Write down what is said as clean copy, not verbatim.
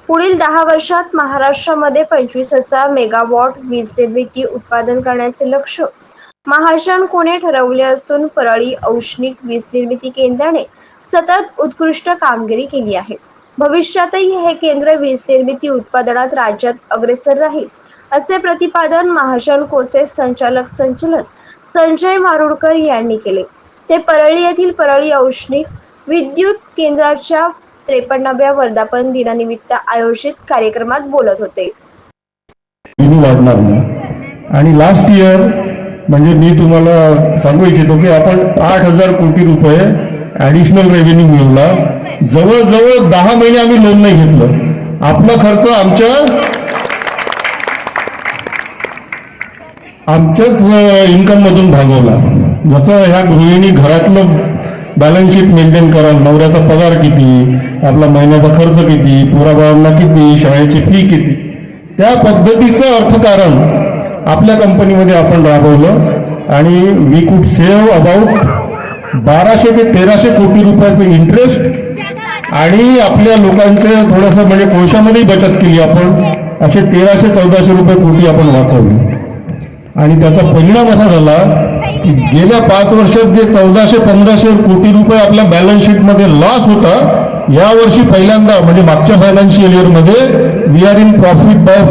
पुढील 10 वर्षात महाराष्ट्रामध्ये 25,000 मेगावॉट वीज निर्मिती उत्पादन करण्याचे लक्ष्य महाजन कोने ठरवले असून परळी औष्णिक वीज निर्मिती केंद्राने सतत उत्कृष्ट कामगिरी केली आहे. भविष्यातही हे केंद्र वीज निर्मिती उत्पादनात राज्यात अग्रेसर राहील असे प्रतिपादन महाजन कोचे संचालक संजय मारुडकर यांनी केले. ते परळी येथील परळी औष्णिक विद्युत केंद्राच्या 53व्या वर्धापन दिनानिमित्त आयोजित कार्यक्रमात बोलत होते. वाढणार नाही. आणि लास्ट इयर म्हणजे मी तुम्हाला सांगू इच्छितो की आपण 8,000 कोटी रुपये ऍडिशनल रेव्हेन्यू मिळवला. जवळजवळ 10 महिने आम्ही लोन नाही घेतलं. आपला खर्च आमच्याच इन्कम मधून भागवला. जसं ह्या गृहिणी घरातलं बॅलन्स शीट मेंटेन कराल, नवऱ्याचा पगार किती, आपला महिन्याचा खर्च किती, पोराबाळांना किती, शाळेची फी किती, त्या पद्धतीचं अर्थकारण आपल्या कंपनीमध्ये आपण राबवलं आणि वी कुड सेव्ह अबाउट 1200 ते 1300 कोटी रुपयाचं इंटरेस्ट आणि आपल्या लोकांचे थोडंसं म्हणजे कोळशामध्ये बचत केली आपण. असे 1300-1400 रुपये कोटी आपण वाचवले. आणि त्याचा परिणाम असा झाला की गेल्या 5 वर्षात जे 1400-1500 कोटी रुपये आपल्या बॅलन्स शीटमध्ये लॉस होता, यावर्षी पहिल्यांदा म्हणजे मागच्या फायनान्शियल इयरमध्ये we are in profit bye